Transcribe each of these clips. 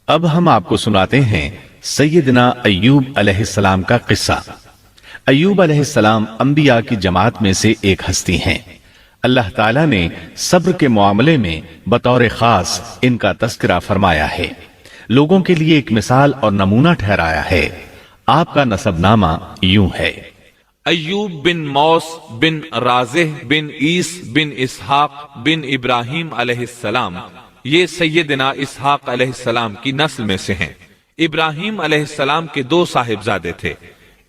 اب ہم آپ کو سناتے ہیں سیدنا ایوب علیہ السلام کا قصہ۔ ایوب علیہ السلام انبیاء کی جماعت میں سے ایک ہستی ہیں۔ اللہ تعالیٰ نے صبر کے معاملے میں بطور خاص ان کا تذکرہ فرمایا ہے، لوگوں کے لیے ایک مثال اور نمونہ ٹھہرایا ہے۔ آپ کا نسب نامہ یوں ہے: ایوب بن موس بن رازح بن عیس بن اسحاق بن ابراہیم علیہ السلام، یہ سیدنا اسحاق علیہ السلام کی نسل میں سے ہیں۔ ابراہیم علیہ السلام کے دو صاحبزادے تھے،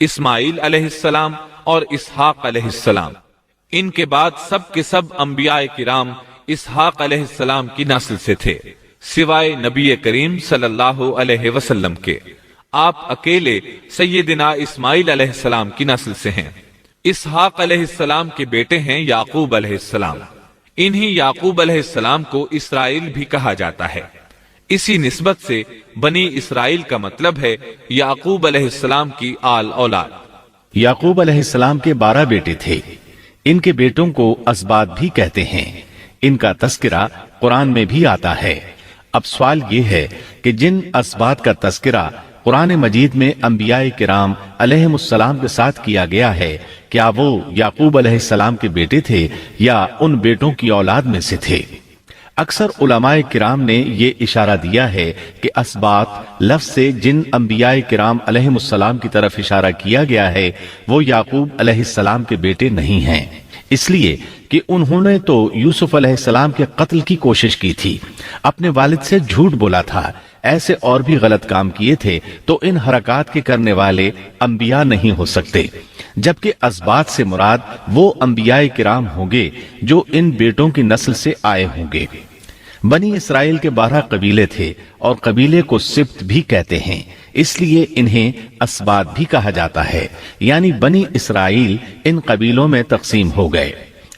اسماعیل علیہ السلام اور اسحاق علیہ السلام۔ ان کے بعد سب کے سب انبیاء کرام اسحاق علیہ السلام کی نسل سے تھے، سوائے نبی کریم صلی اللہ علیہ وسلم کے۔ آپ اکیلے سیدنا اسماعیل علیہ السلام کی نسل سے ہیں۔ اسحاق علیہ السلام کے بیٹے ہیں یعقوب علیہ السلام۔ انہی یعقوب علیہ السلام کو اسرائیل بھی کہا جاتا ہے۔ اسی نسبت سے بنی اسرائیل کا مطلب ہے یعقوب علیہ السلام کی آل اولاد۔ یعقوب علیہ السلام کے 12 بیٹے تھے۔ ان کے بیٹوں کو اسباط بھی کہتے ہیں۔ ان کا تذکرہ قرآن میں بھی آتا ہے۔ اب سوال یہ ہے کہ جن اسباط کا تذکرہ قرآن مجید میں انبیاء کرام علیہم السلام کے ساتھ کیا گیا ہے، کیا وہ یعقوب علیہ السلام کے بیٹے تھے یا ان بیٹوں کی اولاد میں سے تھے؟ اکثر علماء کرام نے یہ اشارہ دیا ہے کہ اسباط لفظ سے جن انبیاء کرام علیہم السلام کی طرف اشارہ کیا گیا ہے وہ یعقوب علیہ السلام کے بیٹے نہیں ہیں، اس لیے کہ انہوں نے تو یوسف علیہ السلام کے قتل کی کوشش کی تھی، اپنے والد سے جھوٹ بولا تھا، ایسے اور بھی غلط کام کیے تھے، تو ان حرکات کے کرنے والے انبیاء نہیں ہو سکتے، جبکہ اسباط سے مراد وہ انبیاء کرام ہوں گے جو ان بیٹوں کی نسل سے آئے ہوں گے۔ بنی اسرائیل کے 12 قبیلے تھے اور قبیلے کو سبت بھی کہتے ہیں، اس لیے انہیں اسباط بھی کہا جاتا ہے، یعنی بنی اسرائیل ان قبیلوں میں تقسیم ہو گئے۔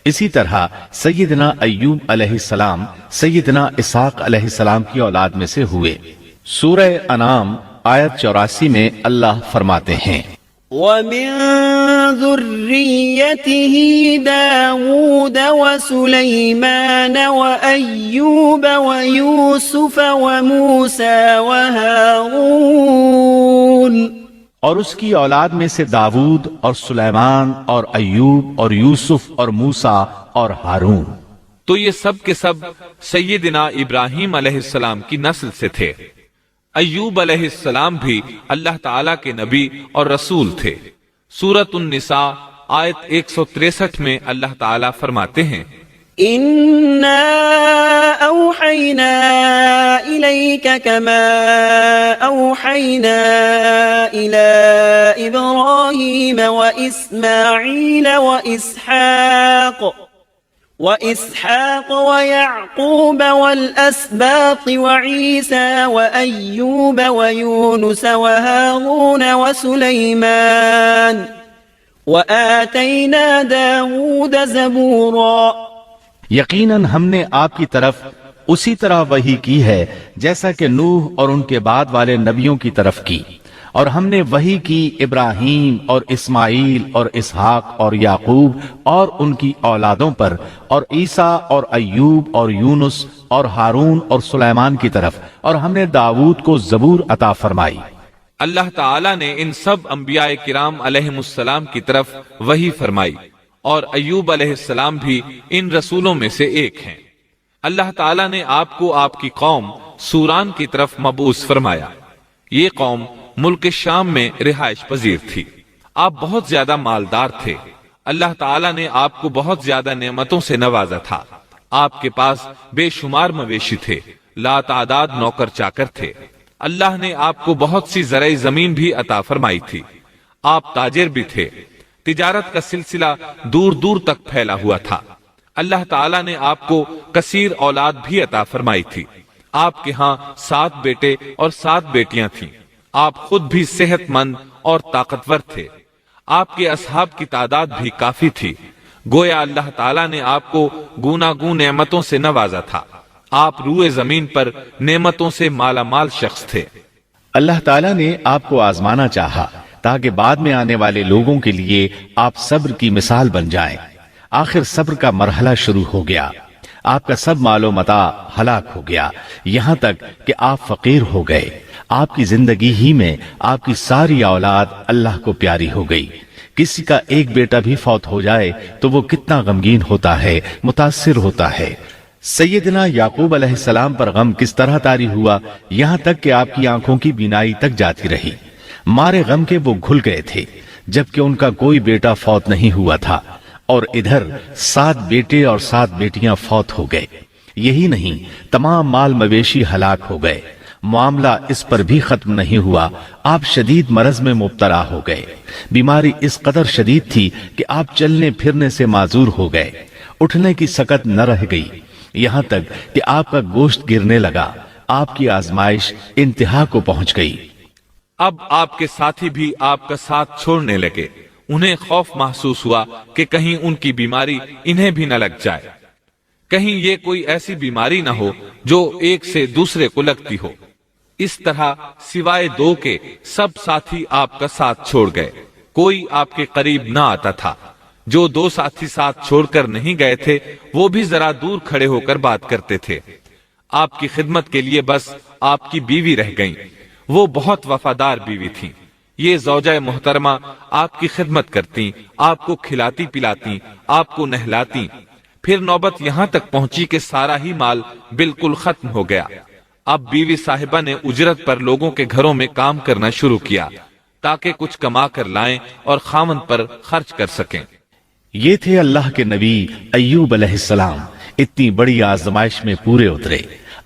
اسی طرح سیدنا ایوب علیہ السلام سیدنا اسحاق علیہ السلام کی اولاد میں سے ہوئے۔ سورہ انعام آیت 84 میں اللہ فرماتے ہیں: وَمِن ذُرِّيَّتِهِ دَاوُودَ وَسُلَيْمَانَ وَأَيُّوبَ وَيُوسُفَ وَمُوسَى وَهَارُونَ، اور اس کی اولاد میں سے داود اور سلیمان اور ایوب اور یوسف اور موسیٰ اور ہارون۔ تو یہ سب کے سب سیدنا ابراہیم علیہ السلام کی نسل سے تھے۔ ایوب علیہ السلام بھی اللہ تعالیٰ کے نبی اور رسول تھے۔ سورۃ النساء آیت 163 میں اللہ تعالیٰ فرماتے ہیں: إِنَّا أَوْحَيْنَا إِلَيْكَ كَمَا أَوْحَيْنَا إِلَى إِبْرَاهِيمَ وَإِسْمَاعِيلَ وَإِسْحَاقَ وَيَعْقُوبَ وَالْأَسْبَاطِ وَعِيسَى وَأَيُّوبَ وَيُونُسَ وَهَارُونَ وَسُلَيْمَانَ وَآتَيْنَا دَاوُودَ زَبُورًا۔ یقیناً ہم نے آپ کی طرف اسی طرح وحی کی ہے جیسا کہ نوح اور ان کے بعد والے نبیوں کی طرف کی، اور ہم نے وحی کی ابراہیم اور اسماعیل اور اسحاق اور یعقوب اور ان کی اولادوں پر، اور عیسیٰ اور ایوب اور یونس اور ہارون اور سلیمان کی طرف، اور ہم نے داود کو زبور عطا فرمائی۔ اللہ تعالیٰ نے ان سب انبیاء کرام علیہم السلام کی طرف وحی فرمائی، اور ایوب علیہ السلام بھی ان رسولوں میں سے ایک ہیں۔ اللہ تعالیٰ نے آپ کو آپ کی قوم سوران کی طرف مبعوث فرمایا۔ یہ قوم ملک شام میں رہائش پذیر تھی۔ آپ بہت زیادہ مالدار تھے۔ اللہ تعالیٰ نے آپ کو بہت زیادہ نعمتوں سے نوازا تھا۔ آپ کے پاس بے شمار مویشی تھے، لا تعداد نوکر چاکر تھے۔ اللہ نے آپ کو بہت سی زرعی زمین بھی عطا فرمائی تھی۔ آپ تاجر بھی تھے۔ تجارت کا سلسلہ دور دور تک پھیلا ہوا تھا۔ اللہ تعالیٰ نے آپ کو کثیر اولاد بھی عطا فرمائی تھی۔ آپ کے ہاں 7 بیٹے اور 7 بیٹیاں تھیں۔ آپ خود بھی صحت مند اور طاقتور تھے۔ آپ کے اصحاب کی تعداد بھی کافی تھی۔ گویا اللہ تعالیٰ نے آپ کو گوناگون نعمتوں سے نوازا تھا۔ آپ روئے زمین پر نعمتوں سے مالا مال شخص تھے۔ اللہ تعالیٰ نے آپ کو آزمانا چاہا تاکہ بعد میں آنے والے لوگوں کے لیے آپ صبر کی مثال بن جائیں۔ آخر صبر کا مرحلہ شروع ہو گیا۔ آپ کا سب مال و متاع ہلاک ہو گیا، یہاں تک کہ آپ فقیر ہو گئے۔ آپ کی زندگی ہی میں آپ کی ساری اولاد اللہ کو پیاری ہو گئی۔ کسی کا ایک بیٹا بھی فوت ہو جائے تو وہ کتنا غمگین ہوتا ہے، متاثر ہوتا ہے۔ سیدنا یعقوب علیہ السلام پر غم کس طرح طاری ہوا، یہاں تک کہ آپ کی آنکھوں کی بینائی تک جاتی رہی۔ مارے غم کے وہ گھل گئے تھے، جبکہ ان کا کوئی بیٹا فوت نہیں ہوا تھا، اور ادھر 7 بیٹے اور 7 بیٹیاں فوت ہو گئے۔ یہی نہیں، تمام مال مویشی ہلاک ہو گئے۔ معاملہ اس پر بھی ختم نہیں ہوا، آپ شدید مرض میں مبتلا ہو گئے۔ بیماری اس قدر شدید تھی کہ آپ چلنے پھرنے سے معذور ہو گئے، اٹھنے کی سکت نہ رہ گئی، یہاں تک کہ آپ کا گوشت گرنے لگا۔ آپ کی آزمائش انتہا کو پہنچ گئی۔ اب آپ کے ساتھی بھی آپ کا ساتھ چھوڑنے لگے۔ انہیں خوف محسوس ہوا کہ کہیں ان کی بیماری انہیں بھی نہ لگ جائے، کہیں یہ کوئی ایسی بیماری نہ ہو جو ایک سے دوسرے کو لگتی ہو۔ اس طرح سوائے 2 کے سب ساتھی آپ کا ساتھ چھوڑ گئے، کوئی آپ کے قریب نہ آتا تھا۔ جو 2 ساتھی ساتھ چھوڑ کر نہیں گئے تھے وہ بھی ذرا دور کھڑے ہو کر بات کرتے تھے۔ آپ کی خدمت کے لیے بس آپ کی بیوی رہ گئیں، وہ بہت وفادار بیوی تھیں۔ یہ زوجہ محترمہ آپ کی خدمت کرتی، آپ کو کھلاتی پلاتی، آپ کو نہلاتی۔ پھر نوبت یہاں تک پہنچی کہ سارا ہی مال بالکل ختم ہو گیا۔ اب بیوی صاحبہ نے اجرت پر لوگوں کے گھروں میں کام کرنا شروع کیا تاکہ کچھ کما کر لائیں اور خاوند پر خرچ کر سکیں۔ یہ تھے اللہ کے نبی ایوب علیہ السلام، اتنی بڑی آزمائش میں پورے اترے۔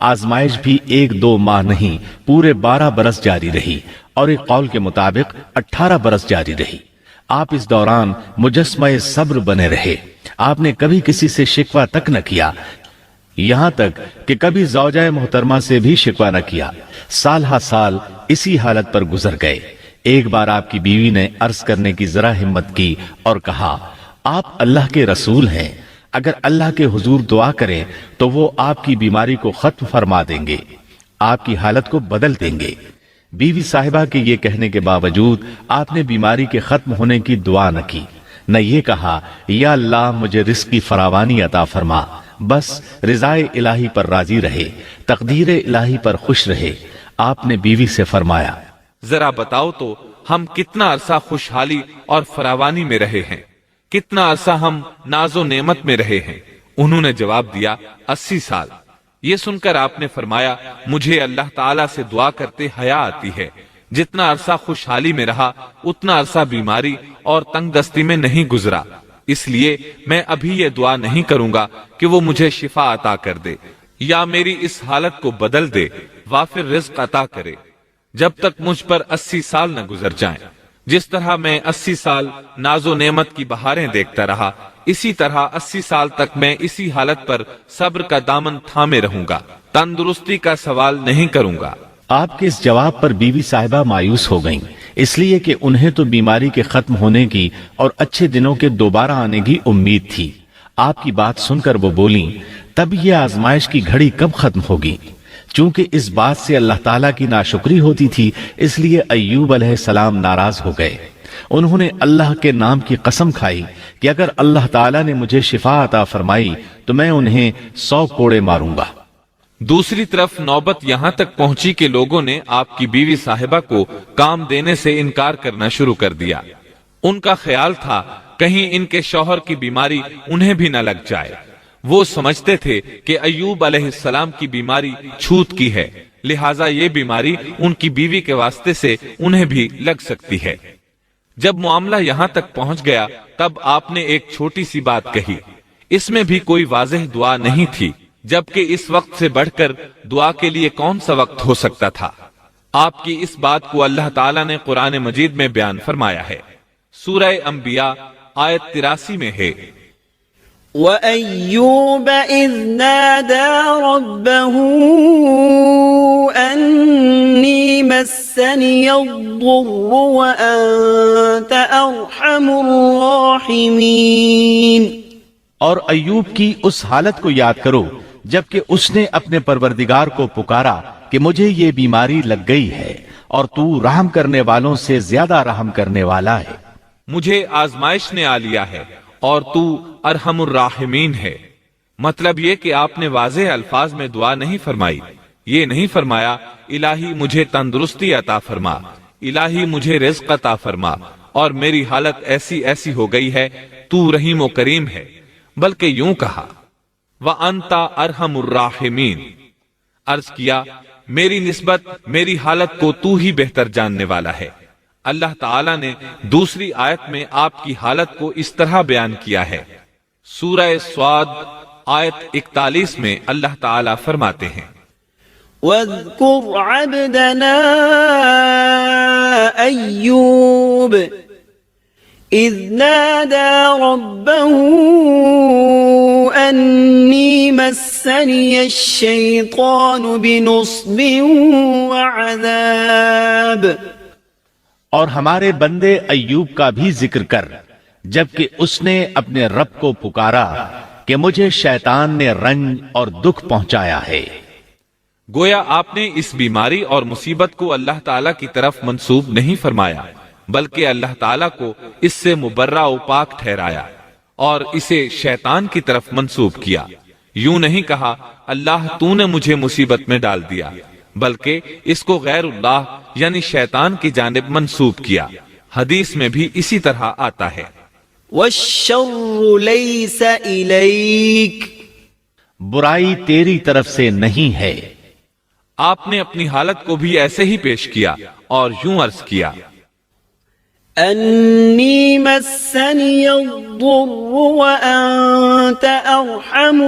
آزمائش بھی 1-2 ماہ نہیں، پورے 12 برس جاری رہی، اور ایک قول کے مطابق 18 برس جاری رہی۔ آپ اس دوران مجسمہ صبر بنے رہے۔ آپ نے کبھی کسی سے شکوہ تک نہ کیا، یہاں تک کہ کبھی زوجہ محترمہ سے بھی شکوہ نہ کیا۔ سال ہا سال اسی حالت پر گزر گئے۔ ایک بار آپ کی بیوی نے عرض کرنے کی ذرا ہمت کی اور کہا، آپ اللہ کے رسول ہیں، اگر اللہ کے حضور دعا کریں تو وہ آپ کی بیماری کو ختم فرما دیں گے، آپ کی حالت کو بدل دیں گے۔ بیوی صاحبہ کے یہ کہنے کے باوجود آپ نے بیماری کے ختم ہونے کی دعا نہ کی، نہ یہ کہا یا اللہ مجھے رزق کی فراوانی عطا فرما، بس رضائے الہی پر راضی رہے، تقدیر الہی پر خوش رہے۔ آپ نے بیوی سے فرمایا، ذرا بتاؤ تو ہم کتنا عرصہ خوشحالی اور فراوانی میں رہے ہیں، کتنا عرصہ ہم ناز و نعمت میں رہے ہیں؟ انہوں نے جواب دیا، 80 سال۔ یہ سن کر آپ نے فرمایا، مجھے اللہ تعالیٰ سے دعا کرتے حیا آتی ہے، جتنا عرصہ خوشحالی میں رہا اتنا عرصہ بیماری اور تنگ دستی میں نہیں گزرا، اس لیے میں ابھی یہ دعا نہیں کروں گا کہ وہ مجھے شفا عطا کر دے یا میری اس حالت کو بدل دے، وافر رزق عطا کرے، جب تک مجھ پر 80 سال نہ گزر جائیں۔ جس طرح میں 80 سال ناز و نعمت کی بہاریں دیکھتا رہا، اسی طرح 80 سال تک میں اسی حالت پر صبر کا دامن تھامے رہوں گا، تندرستی کا سوال نہیں کروں گا۔ آپ کے اس جواب پر بیوی صاحبہ مایوس ہو گئیں، اس لیے کہ انہیں تو بیماری کے ختم ہونے کی اور اچھے دنوں کے دوبارہ آنے کی امید تھی۔ آپ کی بات سن کر وہ بولیں، تب یہ آزمائش کی گھڑی کب ختم ہوگی؟ چونکہ اس بات سے اللہ تعالیٰ کی ناشکری ہوتی تھی، اس لیے ایوب علیہ السلام ناراض ہو گئے۔ انہوں نے اللہ کے نام کی قسم کھائی کہ اگر اللہ تعالیٰ نے مجھے شفا عطا فرمائی تو میں انہیں 100 کوڑے ماروں گا۔ دوسری طرف نوبت یہاں تک پہنچی کہ لوگوں نے آپ کی بیوی صاحبہ کو کام دینے سے انکار کرنا شروع کر دیا۔ ان کا خیال تھا کہیں ان کے شوہر کی بیماری انہیں بھی نہ لگ جائے۔ وہ سمجھتے تھے کہ ایوب علیہ السلام کی بیماری چھوت کی ہے، لہٰذا یہ بیماری ان کی بیوی کے واسطے سے انہیں بھی لگ سکتی ہے۔ جب معاملہ یہاں تک پہنچ گیا تب آپ نے ایک چھوٹی سی بات کہی، اس میں بھی کوئی واضح دعا نہیں تھی، جبکہ اس وقت سے بڑھ کر دعا کے لیے کون سا وقت ہو سکتا تھا؟ آپ کی اس بات کو اللہ تعالیٰ نے قرآن مجید میں بیان فرمایا ہے۔ سورہ انبیاء آیت 83 میں ہے، وَأَيُّوبَ إِذْ نَادَى رَبَّهُ أَنِّي مَسَّنِيَ الضُّرُّ وَأَنْتَ أَرْحَمُ الرَّاحِمِينَ۔ اور ایوب کی اس حالت کو یاد کرو جبکہ اس نے اپنے پروردگار کو پکارا کہ مجھے یہ بیماری لگ گئی ہے اور تو رحم کرنے والوں سے زیادہ رحم کرنے والا ہے۔ مجھے آزمائش نے آ لیا ہے اور تو ارحم الراحمین ہے۔ مطلب یہ کہ آپ نے واضح الفاظ میں دعا نہیں فرمائی. یہ نہیں فرمایا الہی مجھے تندرستی عطا فرما، الہی مجھے رزق عطا فرما اور میری حالت ایسی ایسی ہو گئی ہے، تو رحیم و کریم ہے، بلکہ یوں کہا وَأَنْتَ أَرْحَمُ الرَّاحِمِينَ. عرض کیا میری نسبت میری حالت کو تو ہی بہتر جاننے والا ہے. اللہ تعالیٰ نے دوسری آیت میں آپ کی حالت کو اس طرح بیان کیا ہے. سورہ صاد آیت 41 میں اللہ تعالیٰ فرماتے ہیں واذكر عبدنا أيوب إذ نادى ربه أني مسني الشيطان بنصب وعذاب. اور ہمارے بندے ایوب کا بھی ذکر کر جبکہ اس نے اپنے رب کو پکارا کہ مجھے شیطان نے رنج اور دکھ پہنچایا ہے. گویا آپ نے اس بیماری اور مصیبت کو اللہ تعالیٰ کی طرف منسوب نہیں فرمایا، بلکہ اللہ تعالیٰ کو اس سے مبرہ و پاک ٹھہرایا اور اسے شیطان کی طرف منسوب کیا. یوں نہیں کہا اللہ تو نے مجھے مصیبت میں ڈال دیا، بلکہ اس کو غیر اللہ یعنی شیطان کی جانب منسوب کیا. حدیث میں بھی اسی طرح آتا ہے والشر ليس إليك. برائی تیری طرف سے نہیں ہے. آپ نے اپنی حالت کو بھی ایسے ہی پیش کیا اور یوں عرض کیا أني مسني الضر وأنت أرحم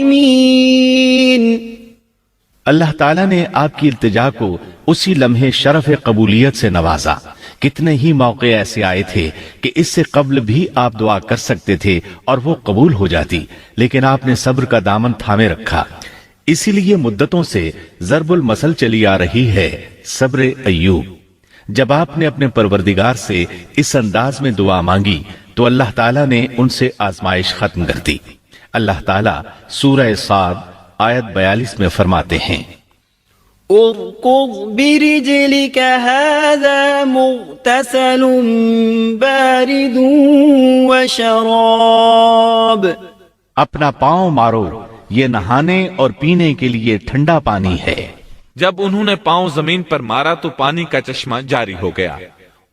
الراحمين. اللہ تعالیٰ نے آپ کی التجا کو اسی لمحے شرف قبولیت سے نوازا. کتنے ہی موقع ایسے آئے تھے کہ اس سے قبل بھی آپ دعا کر سکتے تھے اور وہ قبول ہو جاتی، لیکن آپ نے صبر کا دامن تھامے رکھا. اسی لیے مدتوں سے ضرب المثل چلی آ رہی ہے صبر ایوب. جب آپ نے اپنے پروردگار سے اس انداز میں دعا مانگی تو اللہ تعالیٰ نے ان سے آزمائش ختم کر دی. اللہ تعالیٰ سورہ صاد آیت 42 میں فرماتے ہیں اركض برجلك هذا مغتسل بارد وشراب. اپنا پاؤں مارو، یہ نہانے اور پینے کے لیے ٹھنڈا پانی ہے. جب انہوں نے پاؤں زمین پر مارا تو پانی کا چشمہ جاری ہو گیا.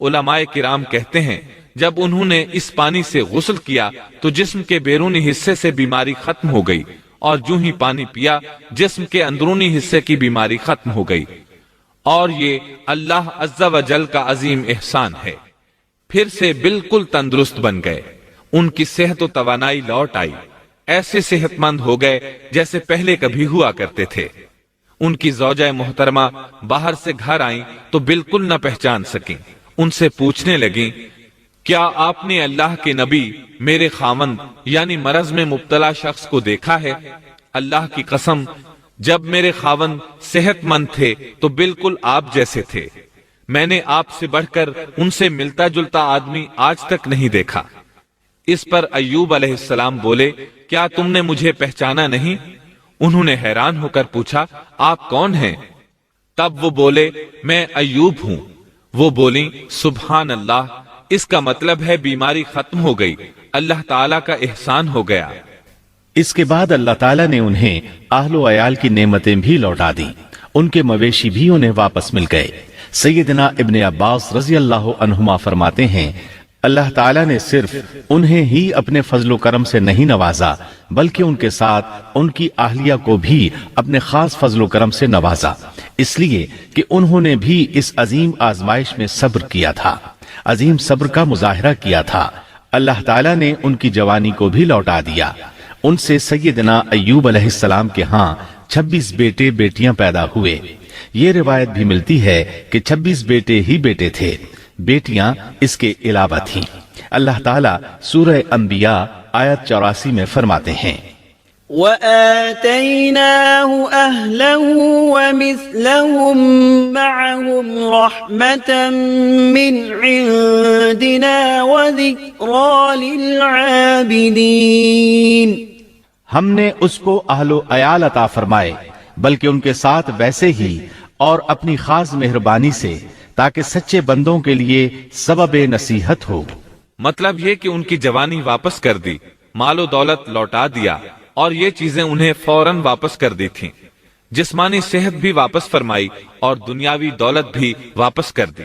علماء کرام کہتے ہیں جب انہوں نے اس پانی سے غسل کیا تو جسم کے بیرونی حصے سے بیماری ختم ہو گئی، اور جو ہی پانی پیا جسم کے اندرونی حصے کی بیماری ختم ہو گئی. اور یہ اللہ عز و جل کا عظیم احسان ہے. پھر سے بالکل تندرست بن گئے، ان کی صحت و توانائی لوٹ آئی، ایسے صحت مند ہو گئے جیسے پہلے کبھی ہوا کرتے تھے. ان کی زوجہ محترمہ باہر سے گھر آئیں تو بالکل نہ پہچان سکیں. ان سے پوچھنے لگیں کیا آپ نے اللہ کے نبی میرے خاوند یعنی مرض میں مبتلا شخص کو دیکھا ہے؟ اللہ کی قسم جب میرے خاوند صحت مند تھے تو بالکل آپ جیسے تھے. میں نے آپ سے بڑھ کر ان سے ملتا جلتا آدمی آج تک نہیں دیکھا. اس پر ایوب علیہ السلام بولے کیا تم نے مجھے پہچانا نہیں؟ انہوں نے حیران ہو کر پوچھا آپ کون ہیں؟ تب وہ بولے میں ایوب ہوں. وہ بولیں سبحان اللہ، اس کا مطلب ہے بیماری ختم ہو گئی، اللہ تعالیٰ کا احسان ہو گیا. اس کے بعد اللہ تعالیٰ نے انہیں اہل و عیال کی نعمتیں بھی لوٹا دی، ان کے مویشی بھی انہیں واپس مل گئے. سیدنا ابن عباس رضی اللہ عنہما فرماتے ہیں اللہ تعالیٰ نے صرف انہیں ہی اپنے فضل و کرم سے نہیں نوازا بلکہ ان کے ساتھ ان کی اہلیہ کو بھی اپنے خاص فضل و کرم سے نوازا، اس لیے کہ انہوں نے بھی اس عظیم آزمائش میں صبر کیا تھا، عظیم صبر کا مظاہرہ کیا تھا. اللہ تعالیٰ نے ان کی جوانی کو بھی لوٹا دیا. ان سے سیدنا ایوب علیہ السلام کے ہاں 26 بیٹے بیٹیاں پیدا ہوئے. یہ روایت بھی ملتی ہے کہ 26 بیٹے ہی بیٹے تھے، بیٹیاں اس کے علاوہ تھیں. اللہ تعالیٰ سورہ انبیاء آیت 84 میں فرماتے ہیں وَآتَيْنَاهُ أَهْلَهُ وَمِثْلَهُمْ مَعَهُمْ رَحْمَةً مِّنْ عِنْدِنَا وَذِكْرَى لِلْعَابِدِينَ. ہم نے اس کو اہل و عیال عطا فرمائے بلکہ ان کے ساتھ ویسے ہی اور اپنی خاص مہربانی سے تاکہ سچے بندوں کے لیے سبب نصیحت ہو. مطلب یہ کہ ان کی جوانی واپس کر دی، مال و دولت لوٹا دیا اور یہ چیزیں انہیں فوراً واپس کر دی تھیں، جسمانی صحت بھی واپس فرمائی اور دنیاوی دولت بھی واپس کر دی۔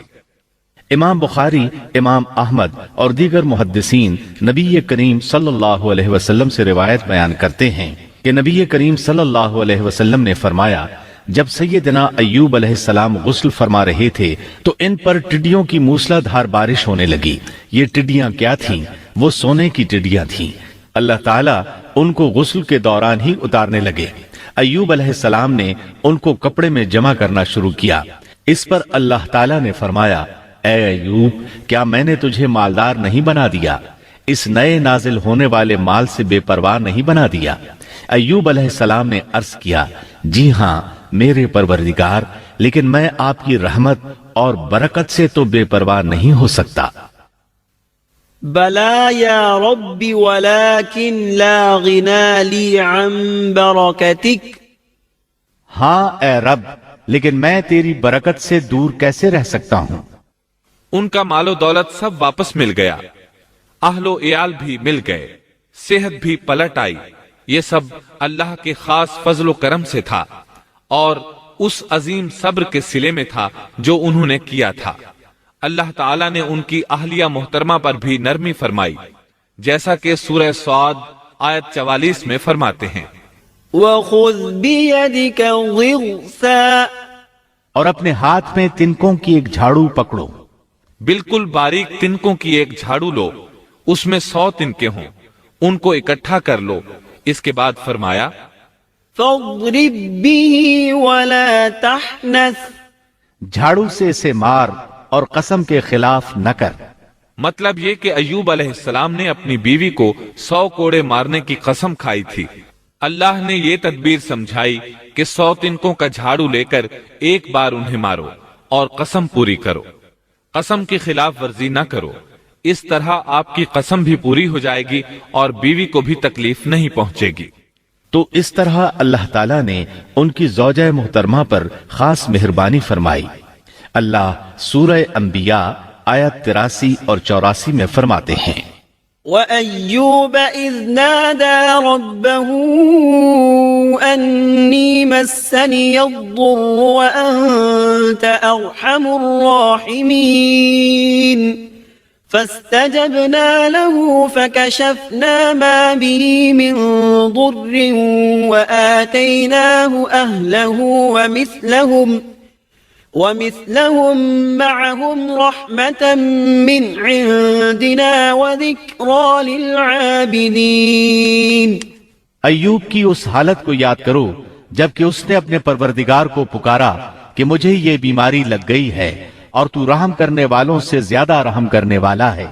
امام بخاری، امام احمد اور دیگر محدثین نبی کریم صلی اللہ علیہ وسلم سے روایت بیان کرتے ہیں کہ نبی کریم صلی اللہ علیہ وسلم نے فرمایا، جب سیدنا ایوب علیہ السلام غسل فرما رہے تھے تو ان پر ٹڈیوں کی موسلا دھار بارش ہونے لگی۔ یہ ٹڈیاں کیا تھیں؟ وہ سونے کی ٹڈیاں تھیں۔ اللہ تعالیٰ ان کو غسل کے دوران ہی اتارنے لگے۔ ایوب علیہ السلام نے ان کو کپڑے میں جمع کرنا شروع کیا۔ اس پر اللہ تعالیٰ نے فرمایا، اے ایوب، کیا میں نے تجھے مالدار نہیں بنا دیا؟ اس نئے نازل ہونے والے مال سے بے پرواہ نہیں بنا دیا؟ ایوب علیہ السلام نے عرض کیا، جی ہاں میرے پروردگار، لیکن میں آپ کی رحمت اور برکت سے تو بے پرواہ نہیں ہو سکتا۔ بلا یا رب ولكن لا غنى لي عن بركتك۔ ہاں اے رب، لیکن میں تیری برکت سے دور کیسے رہ سکتا ہوں؟ ان کا مال و دولت سب واپس مل گیا، اہل و عیال بھی مل گئے، صحت بھی پلٹ آئی۔ یہ سب اللہ کے خاص فضل و کرم سے تھا اور اس عظیم صبر کے صلے میں تھا جو انہوں نے کیا تھا۔ اللہ تعالیٰ نے ان کی اہلیہ محترمہ پر بھی نرمی فرمائی، جیسا کہ سورہ صاد آیت 44 میں فرماتے ہیں، وَخُذْ بِيَدِكَ ضِغْثًا۔ اور اپنے ہاتھ میں تنکوں کی ایک جھاڑو پکڑو۔ بالکل باریک تنکوں کی ایک جھاڑو لو، اس میں 100 تنکے ہوں، ان کو اکٹھا کر لو۔ اس کے بعد فرمایا، فَاضْرِبْ بِهِ وَلَا تَحْنَثْ۔ جھاڑو سے اسے مار اور قسم کے خلاف نہ کر۔ مطلب یہ کہ ایوب علیہ السلام نے اپنی بیوی کو 100 کوڑے مارنے کی قسم کھائی تھی۔ اللہ نے یہ تدبیر سمجھائی کہ 100 تنکوں کا جھاڑو لے کر ایک بار انہیں مارو اور قسم پوری کرو، قسم کی خلاف ورزی نہ کرو۔ اس طرح آپ کی قسم بھی پوری ہو جائے گی اور بیوی کو بھی تکلیف نہیں پہنچے گی۔ تو اس طرح اللہ تعالیٰ نے ان کی زوجہ محترمہ پر خاص مہربانی فرمائی۔ اللہ سورہ انبیاء آیت 83 اور 84 میں فرماتے ہیں، وَأَيُّوبَ إِذْ نَادَى رَبَّهُ أَنِّي مَسَّنِيَ الضُّرُّ وَأَنْتَ أَرْحَمُ الرَّاحِمِينَ فَاسْتَجَبْنَا لَهُ فَكَشَفْنَا مَا بِهِ مِنْ ضُرٍّ وَآتَيْنَاهُ أَهْلَهُ ومثلهم معهم رحمة من عندنا وذكرى للعابدين۔ ایوب کی اس حالت کو یاد کرو جبکہ اس نے اپنے پروردگار کو پکارا کہ مجھے یہ بیماری لگ گئی ہے اور تو رحم کرنے والوں سے زیادہ رحم کرنے والا ہے۔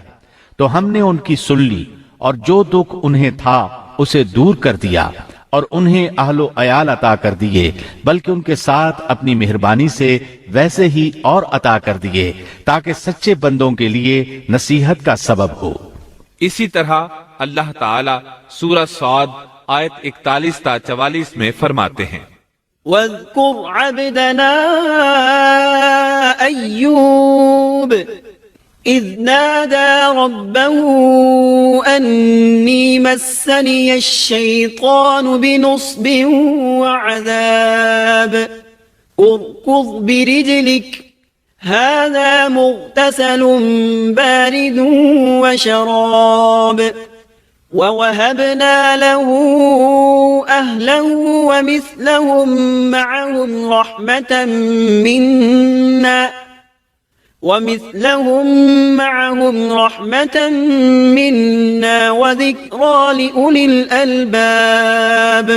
تو ہم نے ان کی سن لی اور جو دکھ انہیں تھا اسے دور کر دیا اور انہیں اہل و عیال عطا کر دیے، بلکہ ان کے ساتھ اپنی مہربانی سے ویسے ہی اور عطا کر دیے تاکہ سچے بندوں کے لیے نصیحت کا سبب ہو۔ اسی طرح اللہ تعالی سورہ صاد آیت 41 تا 44 میں فرماتے ہیں، وَاذْكُرْ عَبْدَنَا أَيُّوبَ إِذْ نَادَى رَبَّهُ أَنِّي مَسَّنِيَ الشَّيْطَانُ بِنُصْبٍ وَعَذَابٍ ارْكُضْ بِرِجْلِكَ هَذَا مُغْتَسَلٌ بَارِدٌ وَشَرَابٌ وَوَهَبْنَا لَهُ أَهْلَهُ وَمِثْلَهُم مَّعَهُمْ رَحْمَةً مِّنَّا وَذِكْرَى لِأُولِي الْأَلْبَابِ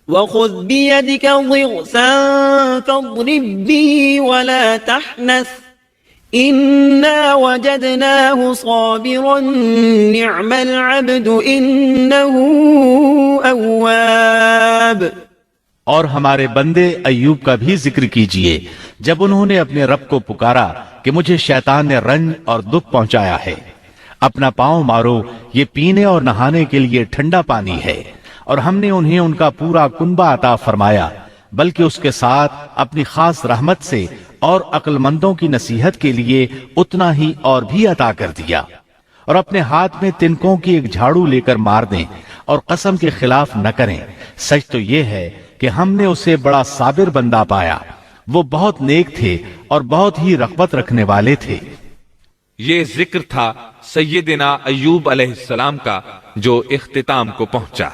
وَخُذْ بِيَدِكَ ضِغْثًا فَاضْرِب بِّهِ وَلَا تَحْنَثْ إِنَّا وَجَدْنَاهُ صَابِرًا نِعْمَ الْعَبْدُ إِنَّهُ أَوَّابٌ۔ اور ہمارے بندے ایوب کا بھی ذکر کیجئے جب انہوں نے اپنے رب کو پکارا کہ مجھے شیطان نے رنج اور دکھ پہنچایا ہے۔ اپنا پاؤں مارو، یہ پینے اور نہانے کے لیے ٹھنڈا پانی ہے، اور ہم نے انہیں ان کا پورا کنبہ عطا فرمایا، بلکہ اس کے ساتھ اپنی خاص رحمت سے اور عقل مندوں کی نصیحت کے لیے اتنا ہی اور بھی عطا کر دیا۔ اور اپنے ہاتھ میں تنکوں کی ایک جھاڑو لے کر مار دیں اور قسم کے خلاف نہ کریں۔ سچ تو یہ ہے کہ ہم نے اسے بڑا صابر بندہ پایا، وہ بہت نیک تھے اور بہت ہی رغبت رکھنے والے تھے۔ یہ ذکر تھا سیدنا ایوب علیہ السلام کا جو اختتام کو پہنچا۔